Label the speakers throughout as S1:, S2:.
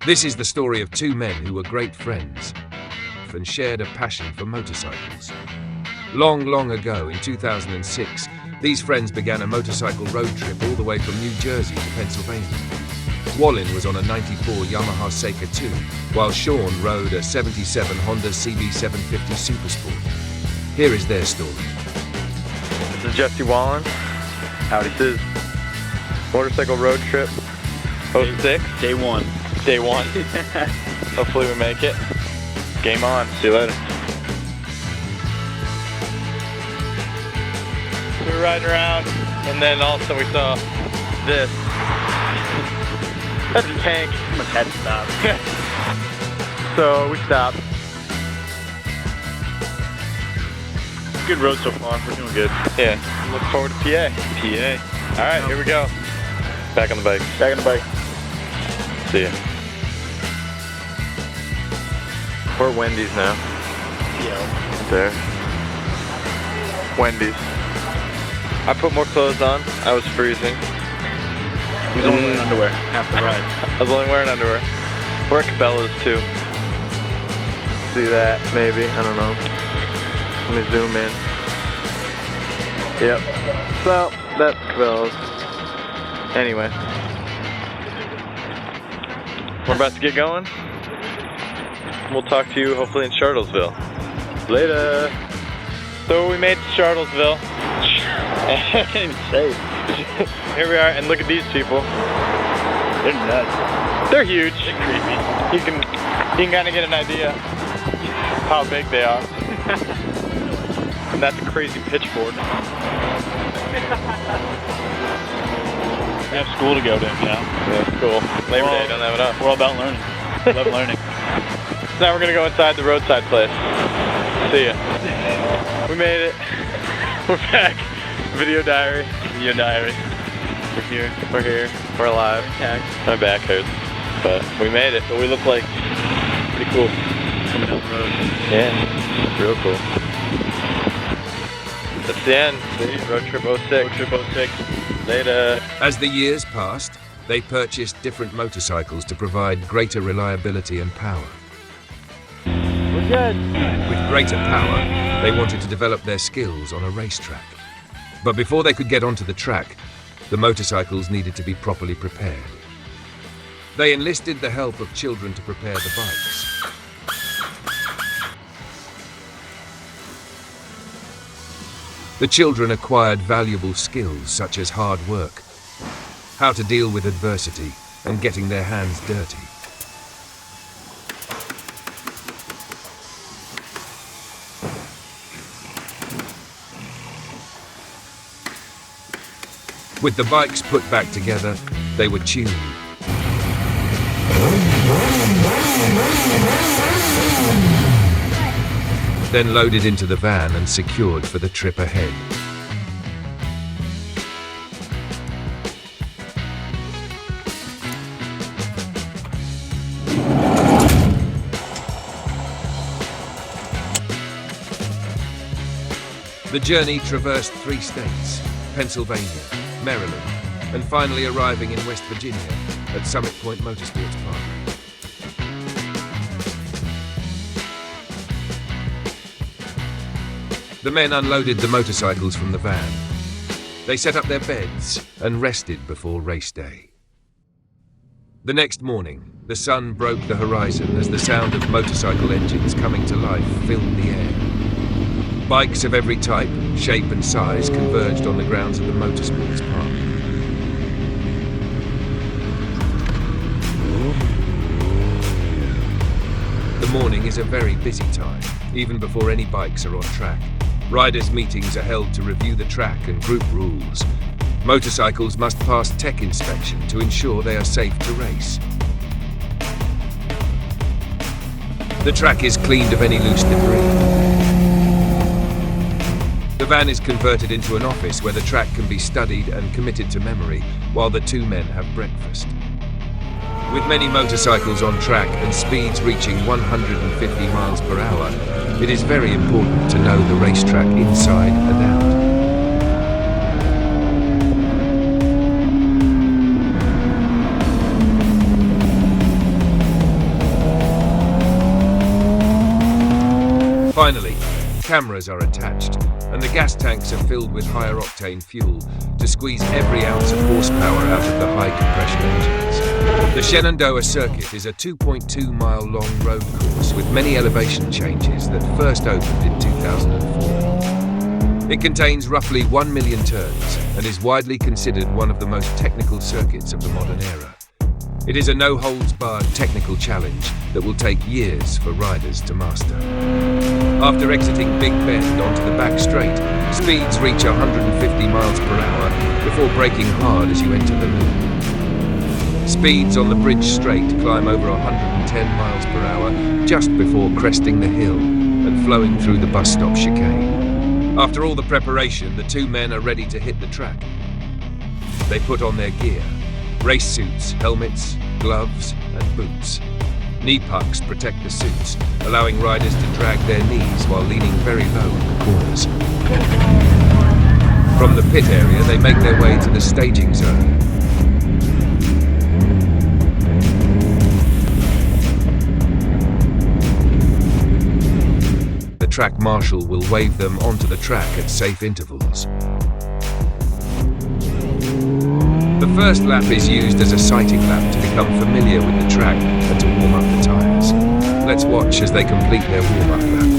S1: This is the story of two men who were great friends and shared a passion for motorcycles. Long ago, in 2006, these friends began a motorcycle road trip all the way from New Jersey to Pennsylvania. Wallin was on a 94 Yamaha Seca II, while Sean rode a 77 Honda CB750 Supersport. Here is their story.
S2: This is Jesse Wallin. Howdy. This is motorcycle road trip 06.
S3: Day one.
S2: Day one. Hopefully we make it. Game on. See you later. We were riding around, and then all of a sudden we saw this. That's a tank.
S3: My head stopped.
S2: So we stopped.
S3: Good road so far. We're doing good.
S2: Yeah. Look forward to PA.
S3: PA.
S2: All right, here we go. Back on the bike.
S3: Back on the bike.
S2: See ya. We're at Wendy's now.
S3: Yeah.
S2: There. Wendy's. I put more clothes on. I was freezing.
S3: He was only wearing underwear half the ride.
S2: I was only wearing underwear. We're at Cabela's too. See that? Maybe. I don't know. Let me zoom in. Yep. So, that's Cabela's. Anyway. We're about to get going. We'll talk to you hopefully in Shartlesville. Later. So we made it to Shartlesville.
S3: I can't even say it.
S2: Here we are, and look at these people.
S3: They're nuts.
S2: They're huge.
S3: They're creepy.
S2: You can kind of get an idea how big they are. And that's a crazy pitchfork.
S3: We have school to go to, you know?
S2: Yeah, cool. Labor Day, don't have enough.
S3: We're all about learning. Love learning.
S2: So now we're gonna go inside the roadside place. See ya. We made it. We're back. Video diary.
S3: Video diary. We're here.
S2: We're here. We're alive. My back hurts, but we made it.
S3: What we look like. Pretty cool. Coming down the road.
S2: Yeah, real cool. That's the end. See, road trip 06.
S3: Road trip 06.
S2: Later.
S1: As the years passed, they purchased different motorcycles to provide greater reliability and power.
S2: We're good.
S1: With greater power, they wanted to develop their skills on a racetrack. But before they could get onto the track, the motorcycles needed to be properly prepared. They enlisted the help of children to prepare the bikes. The children acquired valuable skills such as hard work, how to deal with adversity, and getting their hands dirty. With the bikes put back together, they were tuned. Then loaded into the van and secured for the trip ahead. The journey traversed 3 states, Pennsylvania, Maryland, and finally arriving in West Virginia at Summit Point Motorsports Park. The men unloaded the motorcycles from the van. They set up their beds and rested before race day. The next morning, the sun broke the horizon as the sound of motorcycle engines coming to life filled the air. Bikes of every type, shape and size converged on the grounds of the Motorsports Park. The morning is a very busy time, even before any bikes are on track. Riders' meetings are held to review the track and group rules. Motorcycles must pass tech inspection to ensure they are safe to race. The track is cleaned of any loose debris. The van is converted into an office where the track can be studied and committed to memory while the two men have breakfast. With many motorcycles on track and speeds reaching 150 miles per hour, it is very important to know the racetrack inside and out. Finally, cameras are attached, and the gas tanks are filled with higher octane fuel to squeeze every ounce of horsepower out of the high compression engines. The Shenandoah circuit is a 2.2-mile long road course with many elevation changes that first opened in 2004. It contains roughly 1 million turns and is widely considered one of the most technical circuits of the modern era. It is a no-holds-barred technical challenge that will take years for riders to master. After exiting Big Bend onto the back straight, speeds reach 150 miles per hour before braking hard as you enter the loop. Speeds on the bridge straight climb over 110 miles per hour just before cresting the hill and flowing through the bus stop chicane. After all the preparation, the two men are ready to hit the track. They put on their gear: race suits, helmets, gloves, and boots. Knee pucks protect the suits, allowing riders to drag their knees while leaning very low in the corners. From the pit area, they make their way to the staging zone. The track marshal will wave them onto the track at safe intervals. The first lap is used as a sighting lap to become familiar with the track and to warm up the tyres. Let's watch as they complete their warm-up lap.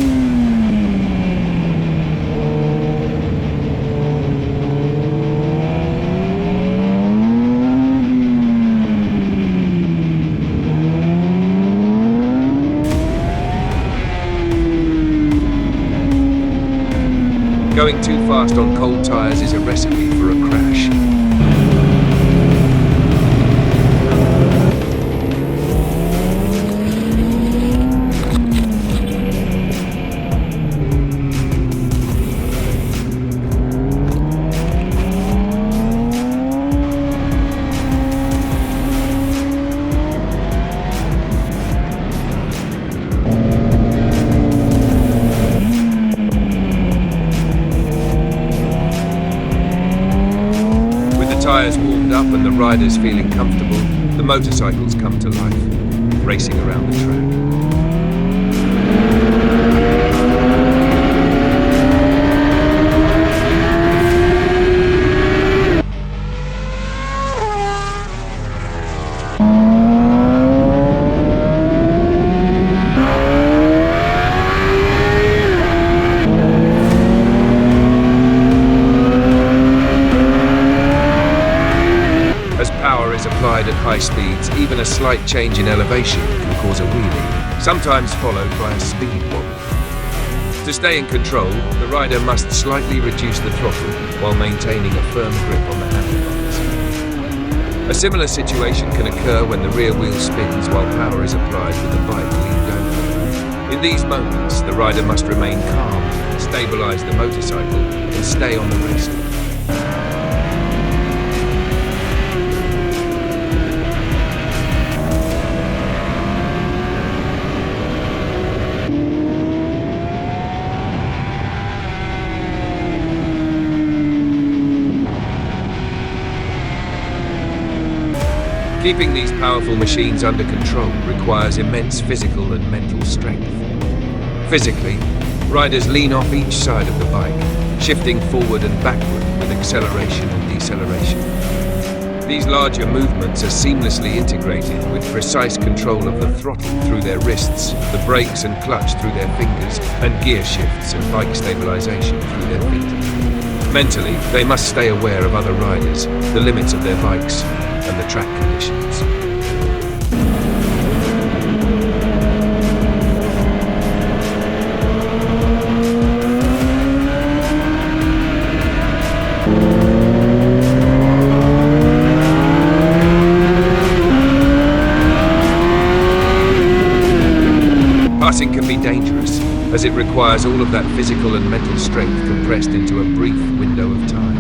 S1: Going too fast on cold tyres is a recipe for a crash. Tyres warmed up and the riders feeling comfortable, the motorcycles come to life, racing around the track. Applied at high speeds, even a slight change in elevation can cause a wheelie, sometimes followed by a speed wobble. To stay in control, the rider must slightly reduce the throttle while maintaining a firm grip on the handlebars. A similar situation can occur when the rear wheel spins while power is applied with the bike leaned over. In these moments, the rider must remain calm, stabilize the motorcycle, and stay on the racetrack. Keeping these powerful machines under control requires immense physical and mental strength. Physically, riders lean off each side of the bike, shifting forward and backward with acceleration and deceleration. These larger movements are seamlessly integrated with precise control of the throttle through their wrists, the brakes and clutch through their fingers, and gear shifts and bike stabilization through their feet. Mentally, they must stay aware of other riders, the limits of their bikes, and the track conditions. Passing can be dangerous, as it requires all of that physical and mental strength compressed into a brief window of time.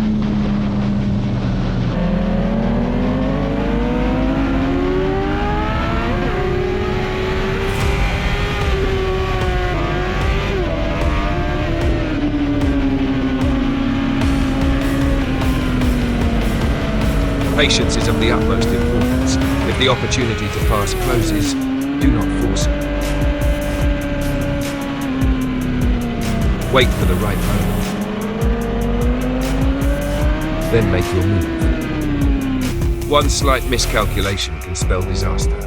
S1: Patience is of the utmost importance. If the opportunity to pass closes, do not force it. Wait for the right moment. Then make your move. One slight miscalculation can spell disaster.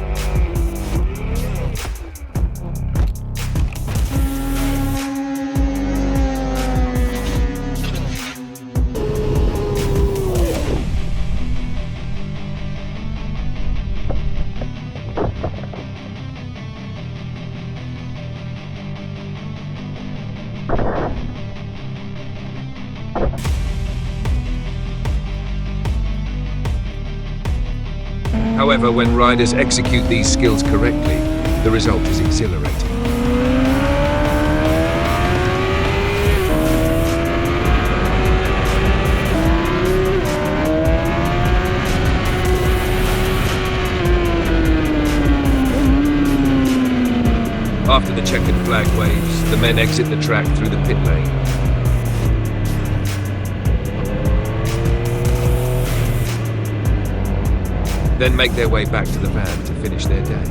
S1: However, when riders execute these skills correctly, the result is exhilarating. After the checkered flag waves, the men exit the track through the pit lane. Then make their way back to the van to finish their day.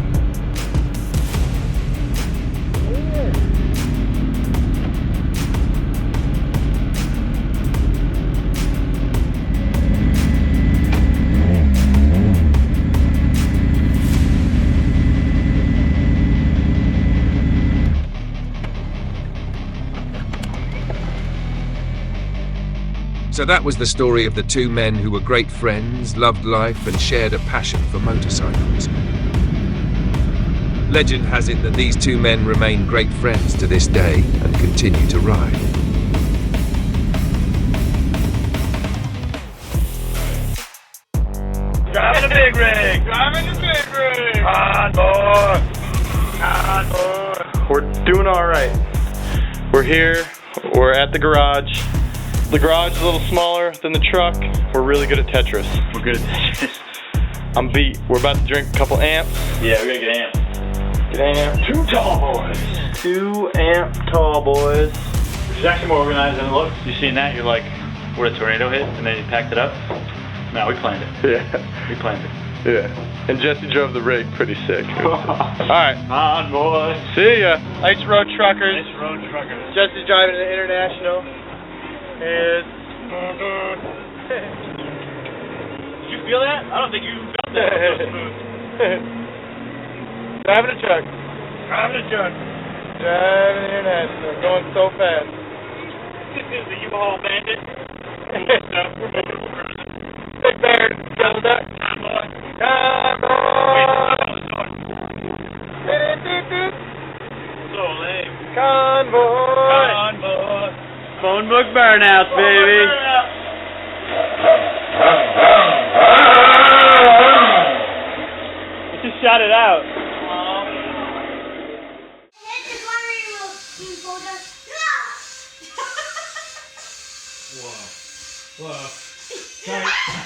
S1: So that was the story of the two men who were great friends, loved life, and shared a passion for motorcycles. Legend has it that these two men remain great friends to this day and continue to ride.
S3: Driving the big rig! Driving the big rig! On board! On board!
S2: We're doing all right. We're here. We're at the garage. The garage is a little smaller than the truck. We're really good at Tetris.
S3: We're good at Tetris.
S2: I'm beat. We're about to drink a couple amps.
S3: Yeah, we gotta get amped.
S2: Get amp.
S3: 2 tall boys!
S2: 2 amp tall boys.
S3: Which is actually more organized than it looks. You seen that? You're like, what, a tornado hit? And then you packed it up? No, we planned it.
S2: Yeah.
S3: We planned it.
S2: Yeah. And Jesse drove the rig pretty sick. Alright.
S3: On boy!
S2: See ya. Ice Road Truckers.
S3: Nice road truckers.
S2: Jesse's driving an International. Is
S3: Did you feel that? I don't think you felt that. It was so smooth.
S2: driving a truck.
S3: Driving a truck.
S2: Driving an International. Going so fast.
S3: This is the U-Haul Bandit.
S2: Big Bear, double duck.
S3: Convoy. So lame.
S2: Convoy.
S3: Convoy.
S2: Phone book burnouts, baby.
S3: You just shot it out. Whoa. Whoa. Sorry.